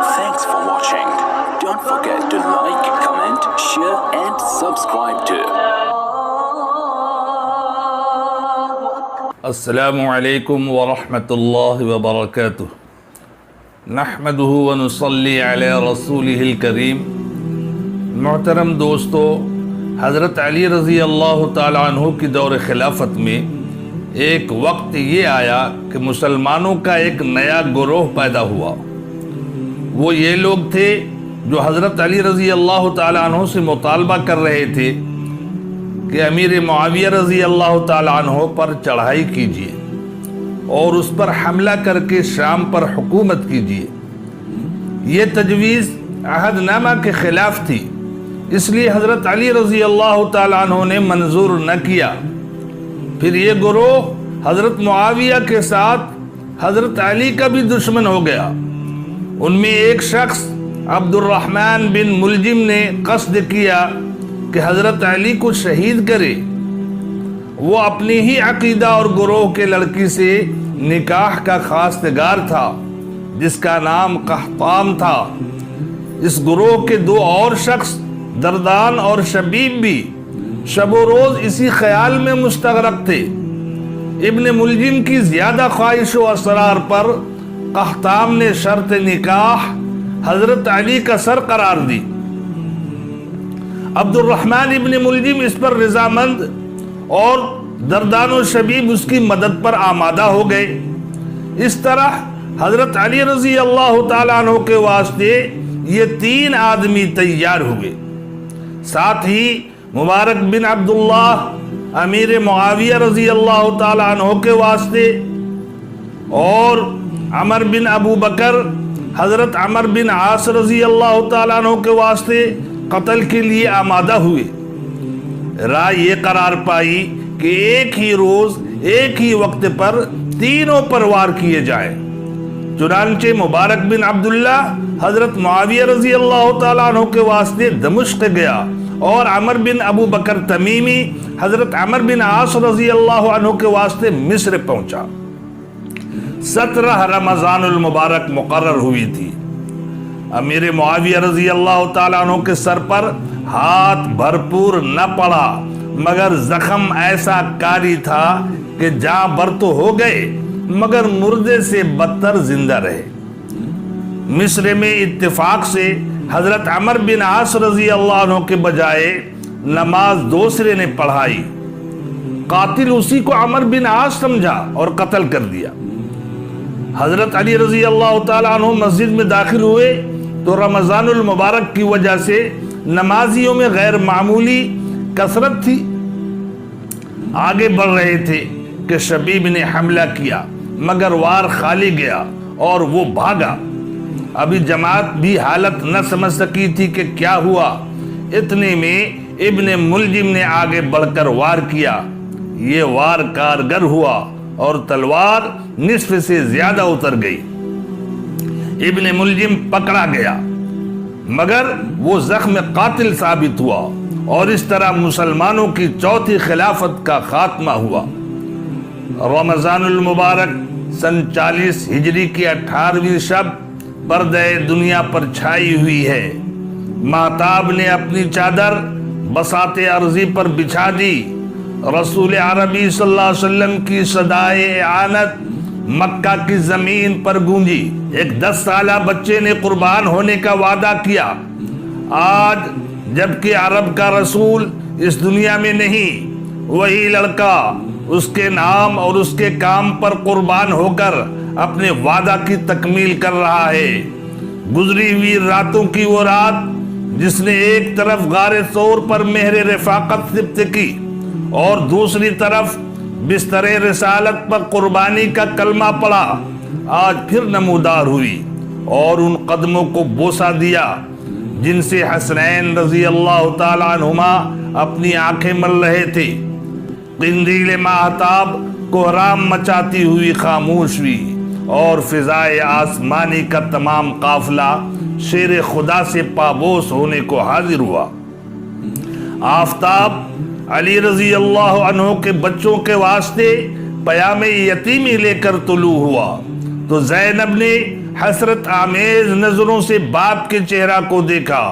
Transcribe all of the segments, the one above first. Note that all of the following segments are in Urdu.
Thanks for watching. Don't forget to like, comment, share and subscribe to السلام علیکم ورحمۃ اللہ وبرکاتہ نحمدہ ونصلی علی رسولہ الکریم۔ محترم دوستو، حضرت علی رضی اللہ تعالیٰ عنہ کی دور خلافت میں ایک وقت یہ آیا کہ مسلمانوں کا ایک نیا گروہ پیدا ہوا۔ وہ یہ لوگ تھے جو حضرت علی رضی اللہ تعالیٰ عنہ سے مطالبہ کر رہے تھے کہ امیر معاویہ رضی اللہ تعالیٰ عنہ پر چڑھائی کیجیے اور اس پر حملہ کر کے شام پر حکومت کیجیے۔ یہ تجویز عہد نامہ کے خلاف تھی، اس لیے حضرت علی رضی اللہ تعالیٰ عنہ نے منظور نہ کیا۔ پھر یہ گروہ حضرت معاویہ کے ساتھ حضرت علی کا بھی دشمن ہو گیا۔ ان میں ایک شخص عبد الرحمن بن ملجم نے قصد کیا کہ حضرت علی کو شہید کرے۔ وہ اپنی ہی عقیدہ اور گروہ کے لڑکی سے نکاح کا خواستگار تھا جس کا نام قحطام تھا۔ اس گروہ کے دو اور شخص دردان اور شبیب بھی شب و روز اسی خیال میں مستغرق تھے۔ ابن ملجم کی زیادہ خواہش و اصرار پر قحطام نے شرط نکاح حضرت علی کا سر قرار دی۔ عبد الرحمن ابن ملجم اس پر رضامند اور دردان و شبیب اس کی مدد پر آمادہ ہو گئے۔ اس طرح حضرت علی رضی اللہ تعالیٰ عنہ کے واسطے یہ تین آدمی تیار ہوئے۔ ساتھ ہی مبارک بن عبداللہ امیر معاویہ رضی اللہ تعالیٰ عنہ کے واسطے اور عمر بن ابو بکر حضرت عمر بن عاص رضی اللہ تعالیٰ عنہ کے واسطے قتل کے لیے آمادہ ہوئے۔ رائے یہ قرار پائی کہ ایک ہی روز ایک ہی وقت پر تینوں پر وار کیے جائیں۔ چنانچہ مبارک بن عبداللہ حضرت معاویہ رضی اللہ تعالیٰ عنہ کے واسطے دمشق گیا اور عمر بن ابو بکر تمیمی حضرت عمر بن عاص رضی اللہ عنہ کے واسطے مصر پہنچا۔ 17 رمضان المبارک مقرر ہوئی تھی۔ امیر معاویہ رضی اللہ تعالیٰ عنہ کے سر پر ہاتھ بھرپور نہ پڑا، مگر زخم ایسا کاری تھا کہ جاں بر تو ہو گئے مگر مردے سے بدتر زندہ رہے۔ مصر میں اتفاق سے حضرت عمر بن عاص رضی اللہ عنہ کے بجائے نماز دوسرے نے پڑھائی۔ قاتل اسی کو عمر بن عاص سمجھا اور قتل کر دیا۔ حضرت علی رضی اللہ تعالیٰ عنہ مسجد میں داخل ہوئے تو رمضان المبارک کی وجہ سے نمازیوں میں غیر معمولی کثرت تھی۔ آگے بڑھ رہے تھے کہ شبیب نے حملہ کیا مگر وار خالی گیا اور وہ بھاگا۔ ابھی جماعت بھی حالت نہ سمجھ سکی تھی کہ کیا ہوا۔ اتنے میں ابن ملجم نے آگے بڑھ کر وار کیا۔ یہ وار کارگر ہوا اور تلوار نصف سے زیادہ اتر گئی۔ ابن ملجم پکڑا گیا مگر وہ زخم قاتل ثابت ہوا اور اس طرح مسلمانوں کی چوتھی خلافت کا خاتمہ ہوا۔ رمضان المبارک سن 40 ہجری کی 18ویں شب پردہ دنیا پر چھائی ہوئی ہے۔ مہتاب نے اپنی چادر بساط ارضی پر بچھا دی۔ رسول عربی صلی اللہ علیہ وسلم کی صدائے اعانت مکہ کی زمین پر گونجی۔ ایک 10 سالہ بچے نے قربان ہونے کا وعدہ کیا۔ آج جبکہ عرب کا رسول اس دنیا میں نہیں، وہی لڑکا اس کے نام اور اس کے کام پر قربان ہو کر اپنے وعدہ کی تکمیل کر رہا ہے۔ گزری ہوئی راتوں کی وہ رات جس نے ایک طرف غار ثور پر مہر رفاقت ثبت کی اور دوسری طرف بستر رسالت پر قربانی کا کلمہ پڑا، آج پھر نمودار ہوئی اور ان قدموں کو بوسہ دیا جن سے حسنین رضی اللہ تعالیٰ عنہما اپنی آنکھیں مل رہے تھے۔ قندیل ماہتاب کوہرام مچاتی ہوئی خاموش ہوئی اور فضائے آسمانی کا تمام قافلہ شیر خدا سے پابوس ہونے کو حاضر ہوا۔ آفتاب علی رضی اللہ عنہ کے بچوں کے واسطے پیام یتیمی لے کر طلوع ہوا۔ تو زینب نے حسرت آمیز نظروں سے باپ کے چہرہ کو دیکھا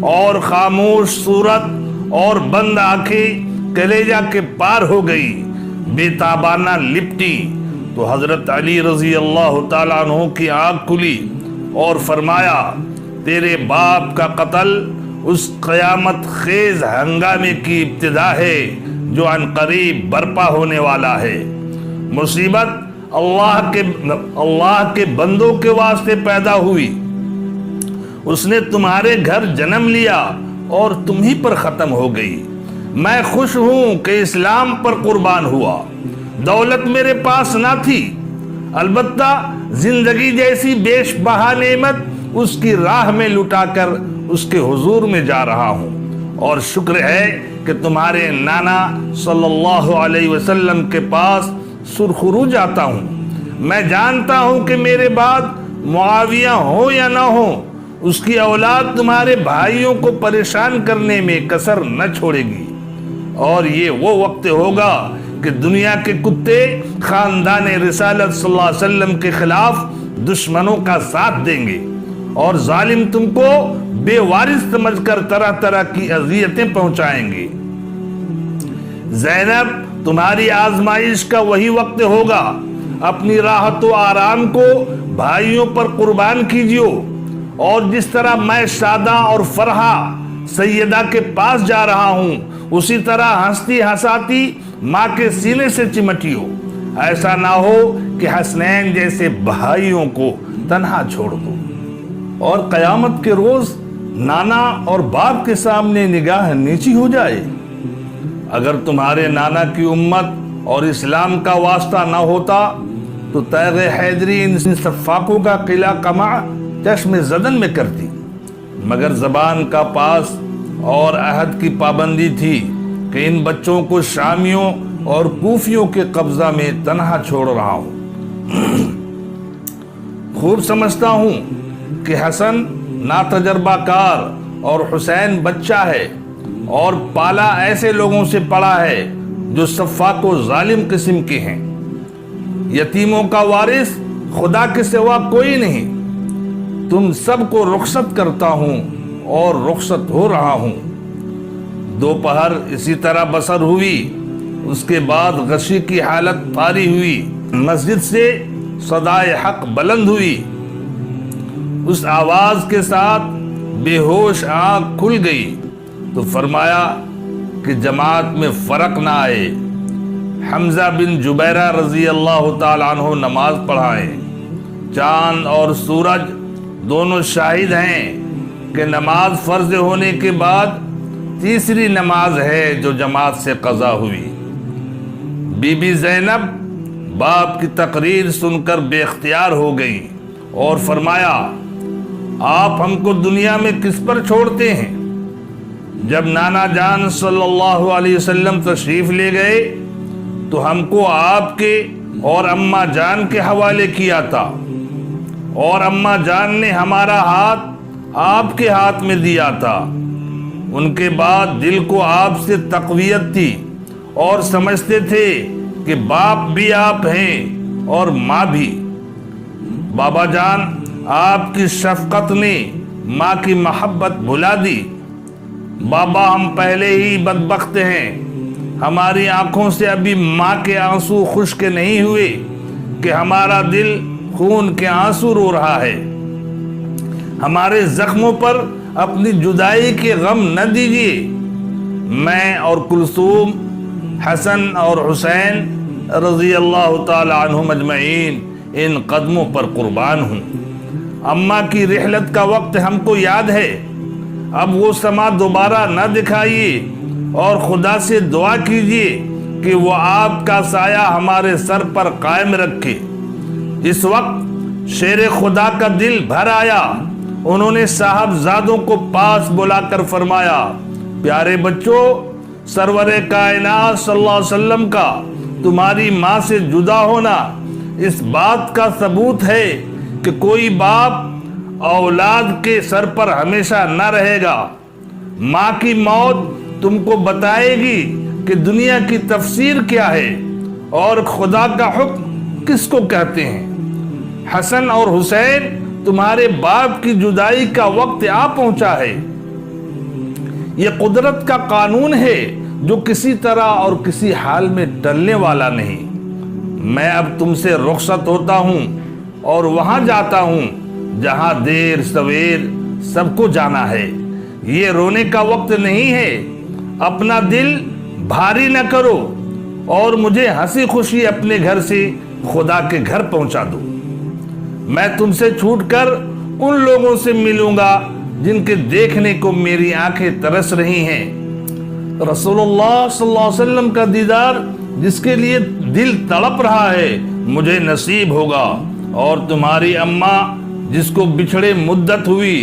اور خاموش صورت اور بند آنکھیں کلیجہ کے پار ہو گئی، بے تابانہ لپٹی۔ تو حضرت علی رضی اللہ تعالیٰ عنہ کی آنکھ کھلی اور فرمایا، تیرے باپ کا قتل اس قیامت خیز ہنگامے کی ابتدا ہے جو عنقریب برپا ہونے والا ہے۔ مصیبت اللہ کے بندوں کے واسطے پیدا ہوئی، اس نے تمہارے گھر جنم لیا اور تم ہی پر ختم ہو گئی۔ میں خوش ہوں کہ اسلام پر قربان ہوا۔ دولت میرے پاس نہ تھی، البتہ زندگی جیسی بیش بہا نعمت اس کی راہ میں لٹا کر اس کے حضور میں جا رہا ہوں، اور شکر ہے کہ تمہارے نانا صلی اللہ علیہ وسلم کے پاس سرخرو جاتا ہوں۔ میں جانتا ہوں کہ میرے بعد معاویہ ہو یا نہ ہو، اس کی اولاد تمہارے بھائیوں کو پریشان کرنے میں کسر نہ چھوڑے گی، اور یہ وہ وقت ہوگا کہ دنیا کے کتے خاندان رسالت صلی اللہ علیہ وسلم کے خلاف دشمنوں کا ساتھ دیں گے، اور ظالم تم کو بے وارث سمجھ کر طرح طرح کی اذیتیں پہنچائیں گے۔ زینب، تمہاری آزمائش کا وہی وقت ہوگا، اپنی راحت و آرام کو بھائیوں پر قربان کیجیے، اور جس طرح میں شاداں اور فرحہ سیدہ کے پاس جا رہا ہوں، اسی طرح ہنستی ہنساتی ماں کے سینے سے چمٹیو۔ ایسا نہ ہو کہ حسنین جیسے بھائیوں کو تنہا چھوڑ دو، اور قیامت کے روز نانا اور باپ کے سامنے نگاہ نیچی ہو جائے۔ اگر تمہارے نانا کی امت اور اسلام کا واسطہ نہ ہوتا تو تیغ حیدری ان سفاکوں کا قلعہ قمع چشم زدن میں کرتی، مگر زبان کا پاس اور عہد کی پابندی تھی کہ ان بچوں کو شامیوں اور کوفیوں کے قبضہ میں تنہا چھوڑ رہا ہوں۔ خوب سمجھتا ہوں کہ حسن ناتجربہ کار اور حسین بچہ ہے، اور پالا ایسے لوگوں سے پڑا ہے جو سفاک و ظالم قسم کے ہیں۔ یتیموں کا وارث خدا کے سوا کوئی نہیں۔ تم سب کو رخصت کرتا ہوں اور رخصت ہو رہا ہوں۔ دوپہر اسی طرح بسر ہوئی، اس کے بعد غشی کی حالت طاری ہوئی، مسجد سے صدائے حق بلند ہوئی۔ اس آواز کے ساتھ بے ہوش آنکھ کھل گئی تو فرمایا کہ جماعت میں فرق نہ آئے، حمزہ بن جبیرہ رضی اللہ تعالیٰ عنہ نماز پڑھائیں۔ چاند اور سورج دونوں شاہد ہیں کہ نماز فرض ہونے کے بعد تیسری نماز ہے جو جماعت سے قضا ہوئی۔ بی بی زینب باپ کی تقریر سن کر بے اختیار ہو گئی اور فرمایا، آپ ہم کو دنیا میں کس پر چھوڑتے ہیں؟ جب نانا جان صلی اللہ علیہ وسلم تشریف لے گئے تو ہم کو آپ کے اور اماں جان کے حوالے کیا تھا، اور اماں جان نے ہمارا ہاتھ آپ کے ہاتھ میں دیا تھا۔ ان کے بعد دل کو آپ سے تقویت تھی، اور سمجھتے تھے کہ باپ بھی آپ ہیں اور ماں بھی۔ بابا جان، آپ کی شفقت نے ماں کی محبت بھلا دی۔ بابا، ہم پہلے ہی بدبخت ہیں، ہماری آنکھوں سے ابھی ماں کے آنسو خشک نہیں ہوئے کہ ہمارا دل خون کے آنسو رو رہا ہے۔ ہمارے زخموں پر اپنی جدائی کے غم نہ دیجیے۔ میں اور کلثوم، حسن اور حسین رضی اللہ تعالی عنہم اجمعین ان قدموں پر قربان ہوں۔ اماں کی رحلت کا وقت ہم کو یاد ہے، اب وہ سما دوبارہ نہ دکھائیے، اور خدا سے دعا کیجیے کہ وہ آپ کا سایہ ہمارے سر پر قائم رکھے۔ اس وقت شیر خدا کا دل بھر آیا۔ انہوں نے صاحبزادوں کو پاس بلا کر فرمایا، پیارے بچوں، سرور کائنات صلی اللہ علیہ وسلم کا تمہاری ماں سے جدا ہونا اس بات کا ثبوت ہے کہ کوئی باپ اولاد کے سر پر ہمیشہ نہ رہے گا۔ ماں کی موت تم کو بتائے گی کہ دنیا کی تفسیر کیا ہے اور خدا کا حکم کس کو کہتے ہیں۔ حسن اور حسین تمہارے باپ کی جدائی کا وقت آ پہنچا ہے۔ یہ قدرت کا قانون ہے جو کسی طرح اور کسی حال میں ٹلنے والا نہیں۔ میں اب تم سے رخصت ہوتا ہوں اور وہاں جاتا ہوں جہاں دیر سویر سب کو جانا ہے۔ یہ رونے کا وقت نہیں ہے، اپنا دل بھاری نہ کرو اور مجھے ہنسی خوشی اپنے گھر سے خدا کے گھر پہنچا دو۔ میں تم سے چھوٹ کر ان لوگوں سے ملوں گا جن کے دیکھنے کو میری آنکھیں ترس رہی ہیں۔ رسول اللہ صلی اللہ علیہ وسلم کا دیدار جس کے لیے دل تڑپ رہا ہے مجھے نصیب ہوگا، اور تمہاری اماں جس کو بچھڑے مدت ہوئی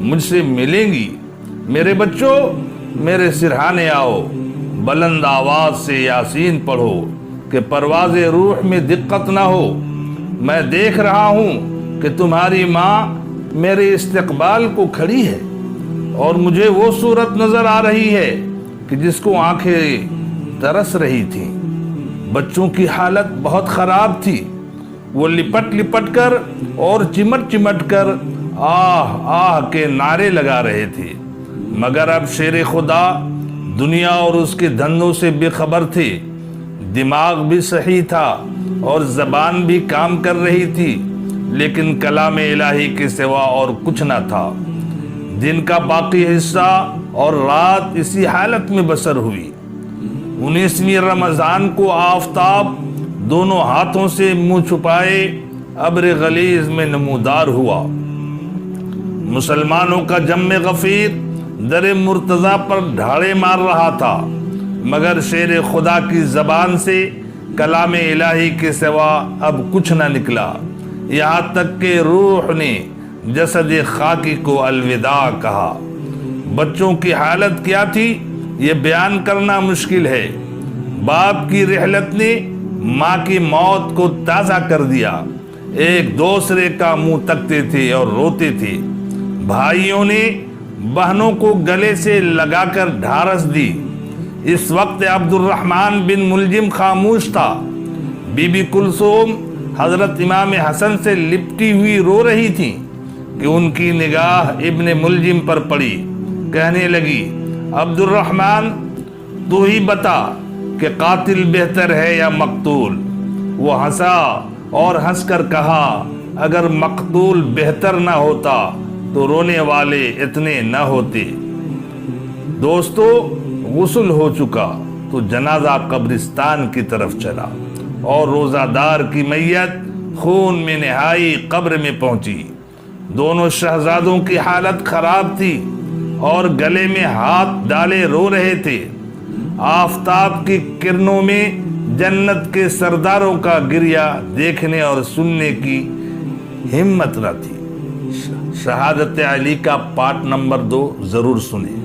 مجھ سے ملیں گی۔ میرے بچوں، میرے سرہانے آؤ، بلند آواز سے یاسین پڑھو کہ پرواز روح میں دقت نہ ہو۔ میں دیکھ رہا ہوں کہ تمہاری ماں میرے استقبال کو کھڑی ہے اور مجھے وہ صورت نظر آ رہی ہے کہ جس کو آنکھیں ترس رہی تھیں۔ بچوں کی حالت بہت خراب تھی، وہ لپٹ لپٹ کر اور چمٹ چمٹ کر آہ آہ کے نعرے لگا رہے تھے، مگر اب شیر خدا دنیا اور اس کے دھندوں سے بے خبر تھے۔ دماغ بھی صحیح تھا اور زبان بھی کام کر رہی تھی، لیکن کلام الہی کے سوا اور کچھ نہ تھا۔ دن کا باقی حصہ اور رات اسی حالت میں بسر ہوئی۔ 19ویں رمضان کو آفتاب دونوں ہاتھوں سے منہ چھپائے ابر غلیظ میں نمودار ہوا۔ مسلمانوں کا جم غفیر در مرتضی پر ڈھاڑے مار رہا تھا، مگر شیر خدا کی زبان سے کلام الہی کے سوا اب کچھ نہ نکلا، یہاں تک کہ روح نے جسد خاکی کو الوداع کہا۔ بچوں کی حالت کیا تھی یہ بیان کرنا مشکل ہے۔ باپ کی رحلت نے ماں کی موت کو تازہ کر دیا، ایک دوسرے کا منہ تکتے تھے اور روتے تھے۔ بھائیوں نے بہنوں کو گلے سے لگا کر ڈھارس دی۔ اس وقت عبد الرحمن بن ملجم خاموش تھا۔ بی بی کلثوم حضرت امام حسن سے لپٹی ہوئی رو رہی تھی کہ ان کی نگاہ ابن ملجم پر پڑی۔ کہنے لگی، عبد الرحمن تو ہی بتا کہ قاتل بہتر ہے یا مقتول؟ وہ ہنسا اور ہنس کر کہا، اگر مقتول بہتر نہ ہوتا تو رونے والے اتنے نہ ہوتے۔ دوستو، غسل ہو چکا تو جنازہ قبرستان کی طرف چلا اور روزہ دار کی میت خون میں نہائی قبر میں پہنچی۔ دونوں شہزادوں کی حالت خراب تھی اور گلے میں ہاتھ ڈالے رو رہے تھے۔ آفتاب کی کرنوں میں جنت کے سرداروں کا گریہ دیکھنے اور سننے کی ہمت نہ تھی۔ شہادت علی کا پارٹ نمبر 2 ضرور سنیں۔